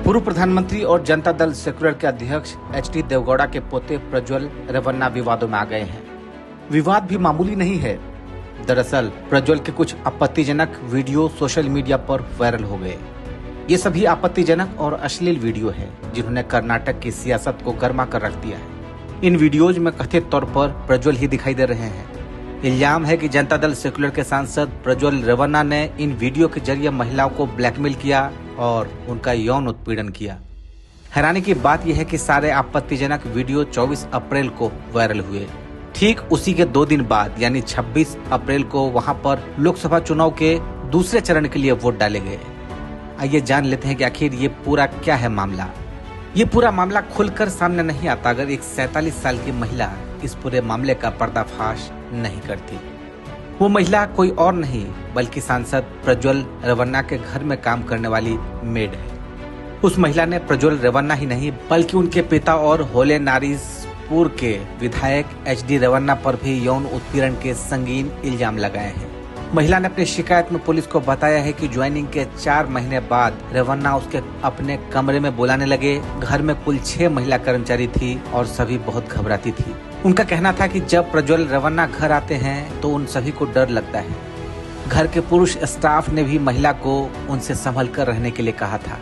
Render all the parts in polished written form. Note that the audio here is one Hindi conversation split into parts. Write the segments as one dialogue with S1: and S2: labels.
S1: पूर्व प्रधानमंत्री और जनता दल सेक्युलर के अध्यक्ष एचडी देवगौड़ा के पोते प्रज्वल रेवन्ना विवादों में आ गए हैं। विवाद भी मामूली नहीं है। दरअसल प्रज्वल के कुछ आपत्तिजनक वीडियो सोशल मीडिया पर वायरल हो गए। ये सभी आपत्तिजनक और अश्लील वीडियो हैं, जिन्होंने कर्नाटक की सियासत को गर्मा कर रख दिया है। इन वीडियोज में कथित तौर पर प्रज्वल ही दिखाई दे रहे हैं। इल्जाम है कि जनता दल सेक्युलर के सांसद प्रज्वल रेवन्ना ने इन वीडियो के जरिए महिलाओं को ब्लैकमेल किया और उनका यौन उत्पीड़न किया। हैरानी की बात यह है कि सारे आपत्तिजनक वीडियो 24 अप्रैल को वायरल हुए। ठीक उसी के 2 दिन बाद यानी 26 अप्रैल को वहां पर लोकसभा चुनाव के दूसरे चरण के लिए वोट डाले गए। आइए जान लेते हैं कि आखिर ये पूरा क्या है मामला। ये पूरा मामला खुलकर सामने नहीं आता अगर एक 47 साल की महिला इस पूरे मामले का पर्दाफाश नहीं करती। वो महिला कोई और नहीं बल्कि सांसद प्रज्वल रेवन्ना के घर में काम करने वाली मेड है। उस महिला ने प्रज्वल रेवन्ना ही नहीं बल्कि उनके पिता और होले नारिसपुर के विधायक एचडी रेवन्ना पर भी यौन उत्पीड़न के संगीन इल्जाम लगाए हैं। महिला ने अपनी शिकायत में पुलिस को बताया है कि ज्वाइनिंग के 4 महीने बाद रेवन्ना उसके अपने कमरे में बुलाने लगे। घर में कुल 6 महिला कर्मचारी थी और सभी बहुत घबराती थी। उनका कहना था कि जब प्रज्वल रेवन्ना घर आते हैं तो उन सभी को डर लगता है। घर के पुरुष स्टाफ ने भी महिला को उनसे संभल कर रहने के लिए कहा था।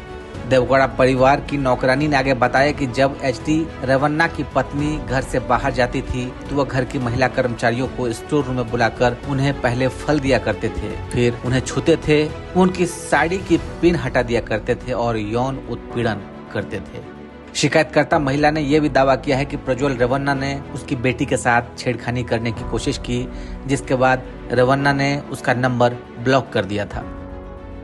S1: देवगौड़ा परिवार की नौकरानी ने आगे बताया कि जब एचडी रेवन्ना की पत्नी घर से बाहर जाती थी तो वह घर की महिला कर्मचारियों को स्टोर रूम में बुलाकर उन्हें पहले फल दिया करते थे, फिर उन्हें छूते थे, उनकी साड़ी की पिन हटा दिया करते थे और यौन उत्पीड़न करते थे। शिकायतकर्ता महिला ने यह भी दावा किया है कि प्रज्वल रेवन्ना ने उसकी बेटी के साथ छेड़खानी करने की कोशिश की, जिसके बाद रेवन्ना ने उसका नंबर ब्लॉक कर दिया था।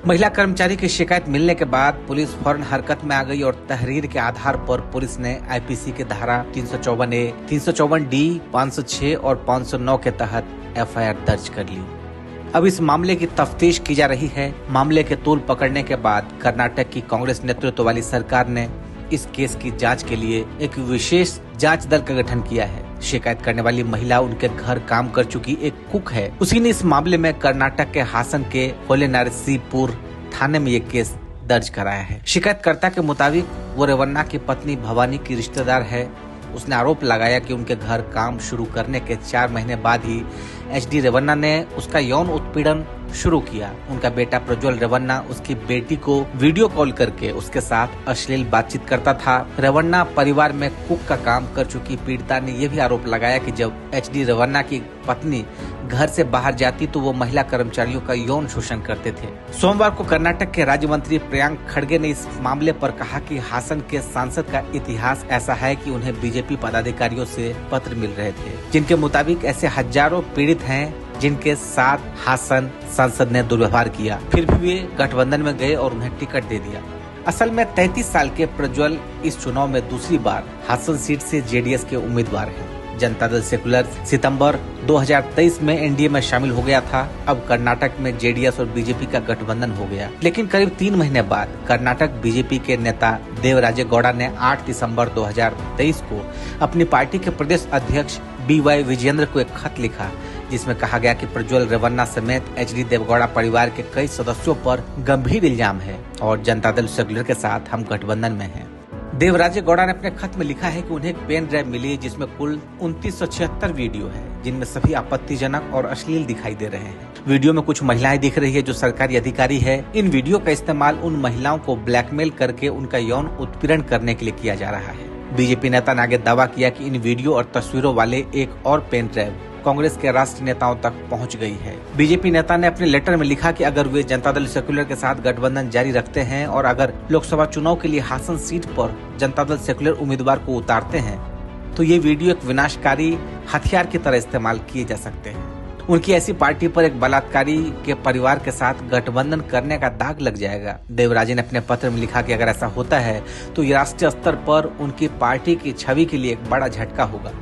S1: महिला कर्मचारी की शिकायत मिलने के बाद पुलिस फौरन हरकत में आ गई और तहरीर के आधार पर पुलिस ने आईपीसी के धारा 354A, 354D, 506 और 509 के तहत एफआईआर दर्ज कर ली। अब इस मामले की तफ्तीश की जा रही है। मामले के तूल पकड़ने के बाद कर्नाटक की कांग्रेस नेतृत्व वाली सरकार ने इस केस की जांच के लिए एक विशेष जांच दल का गठन किया है। शिकायत करने वाली महिला उनके घर काम कर चुकी एक कुक है। उसी ने इस मामले में कर्नाटक के हासन के होले नारिसपुर थाने में ये केस दर्ज कराया है। शिकायतकर्ता के मुताबिक वो रेवन्ना की पत्नी भवानी की रिश्तेदार है। उसने आरोप लगाया कि उनके घर काम शुरू करने के 4 महीने बाद ही एचडी रेवन्ना ने उसका यौन उत्पीड़न शुरू किया। उनका बेटा प्रज्वल रेवन्ना उसकी बेटी को वीडियो कॉल करके उसके साथ अश्लील बातचीत करता था। रेवन्ना परिवार में कुक का काम कर चुकी पीड़िता ने यह भी आरोप लगाया कि जब एचडी रेवन्ना की पत्नी घर से बाहर जाती तो वो महिला कर्मचारियों का यौन शोषण करते थे। सोमवार को कर्नाटक के राज्य मंत्री प्रियांक खड़गे ने इस मामले पर कहा कि हासन के सांसद का इतिहास ऐसा है कि उन्हें बीजेपी पदाधिकारियों से पत्र मिल रहे थे, जिनके मुताबिक ऐसे हजारों पीड़ित हैं जिनके साथ हासन सांसद ने दुर्व्यवहार किया, फिर भी वे गठबंधन में गए और उन्हें टिकट दे दिया। असल में 33 साल के प्रज्वल इस चुनाव में दूसरी बार हासन सीट से जेडीएस के उम्मीदवार हैं। जनता दल सेक्युलर सितंबर 2023 में एनडीए में शामिल हो गया था। अब कर्नाटक में जेडीएस और बीजेपी का गठबंधन हो गया। लेकिन करीब 3 महीने बाद कर्नाटक बीजेपी के नेता देवराजे गौड़ा ने 8 दिसंबर 2023 को अपनी पार्टी के प्रदेश अध्यक्ष BY विजेंद्र को एक खत लिखा, जिसमें कहा गया कि प्रज्वल रेवन्ना समेत एचडी देवगौड़ा परिवार के कई सदस्यों पर गंभीर इल्जाम है और जनता दल सेक्युलर के साथ हम गठबंधन में हैं। देवराजे गौड़ा ने अपने खत में लिखा है कि उन्हें एक पेन ड्राइव मिली जिसमें कुल 2976 वीडियो है, जिनमें सभी आपत्तिजनक और अश्लील दिखाई दे रहे हैं। वीडियो में कुछ महिलाएं दिख रही है जो सरकारी अधिकारी है। इन वीडियो का इस्तेमाल उन महिलाओं को ब्लैकमेल करके उनका यौन उत्पीड़न करने के लिए किया जा रहा है। बीजेपी नेता ने आगे दावा किया कि इन वीडियो और तस्वीरों वाले एक और पेन ड्राइव कांग्रेस के राष्ट्रीय नेताओं तक पहुंच गई है। बीजेपी नेता ने अपने लेटर में लिखा कि अगर वे जनता दल सेक्युलर के साथ गठबंधन जारी रखते हैं और अगर लोकसभा चुनाव के लिए हासन सीट पर जनता दल सेक्युलर उम्मीदवार को उतारते हैं तो ये वीडियो एक विनाशकारी हथियार की तरह इस्तेमाल किए जा सकते हैं। उनकी ऐसी पार्टी पर एक बलात्कारी के परिवार के साथ गठबंधन करने का दाग लग जाएगा। देवराजे ने अपने पत्र में लिखा कि अगर ऐसा होता है तो ये राष्ट्रीय स्तर पर उनकी पार्टी की छवि के लिए एक बड़ा झटका होगा।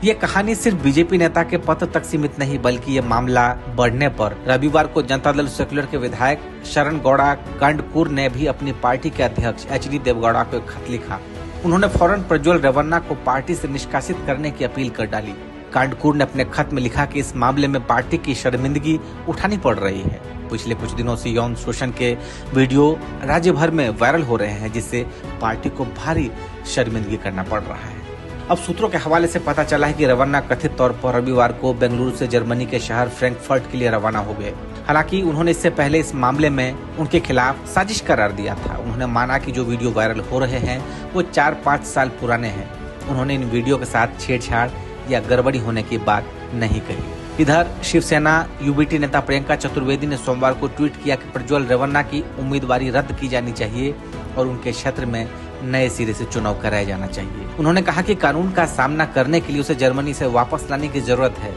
S1: ये कहानी सिर्फ बीजेपी नेता के पत्र तक सीमित नहीं बल्कि ये मामला बढ़ने पर रविवार को जनता दल सेक्युलर के विधायक शरण गौड़ा कांडकूर ने भी अपनी पार्टी के अध्यक्ष एचडी देवगौड़ा को एक खत लिखा। उन्होंने फौरन प्रज्वल रेवन्ना को पार्टी से निष्कासित करने की अपील कर डाली। कांडकूर ने अपने खत में लिखा कि इस मामले में पार्टी की शर्मिंदगी उठानी पड़ रही है। पिछले कुछ दिनों से यौन शोषण के वीडियो राज्य भर में वायरल हो रहे हैं, जिससे पार्टी को भारी शर्मिंदगी करना पड़ रहा है। अब सूत्रों के हवाले से पता चला है कि रवन्ना कथित तौर पर रविवार को बेंगलुरु से जर्मनी के शहर फ्रैंकफर्ट के लिए रवाना हो गए। हालांकि उन्होंने इससे पहले इस मामले में उनके खिलाफ साजिश करार दिया था। उन्होंने माना कि जो वीडियो वायरल हो रहे हैं वो 4-5 साल पुराने हैं। उन्होंने इन वीडियो के साथ छेड़छाड़ या गड़बड़ी होने की बात नहीं कही। इधर शिवसेना यूबीटी नेता प्रियंका चतुर्वेदी ने सोमवार को ट्वीट किया कि प्रज्वल रेवन्ना की उम्मीदवारी रद्द की जानी चाहिए और उनके क्षेत्र में नए सिरे से चुनाव कराया जाना चाहिए। उन्होंने कहा कि कानून का सामना करने के लिए उसे जर्मनी से वापस लाने की जरूरत है।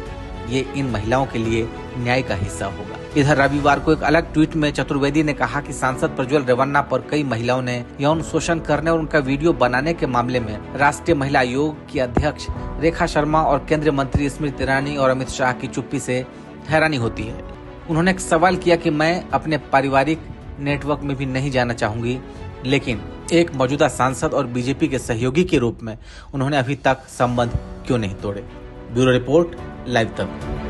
S1: ये इन महिलाओं के लिए न्याय का हिस्सा होगा। इधर रविवार को एक अलग ट्वीट में चतुर्वेदी ने कहा कि सांसद प्रज्वल रेवन्ना पर कई महिलाओं ने यौन शोषण करने और उनका वीडियो बनाने के मामले में राष्ट्रीय महिला आयोग की अध्यक्ष रेखा शर्मा और केंद्रीय मंत्री स्मृति ईरानी और अमित शाह की चुप्पी से हैरानी होती है। उन्होंने एक सवाल किया कि मैं अपने पारिवारिक नेटवर्क में भी नहीं जाना चाहूंगी, लेकिन एक मौजूदा सांसद और बीजेपी के सहयोगी के रूप में उन्होंने अभी तक संबंध क्यों नहीं तोड़े। ब्यूरो रिपोर्ट, लाइव तक।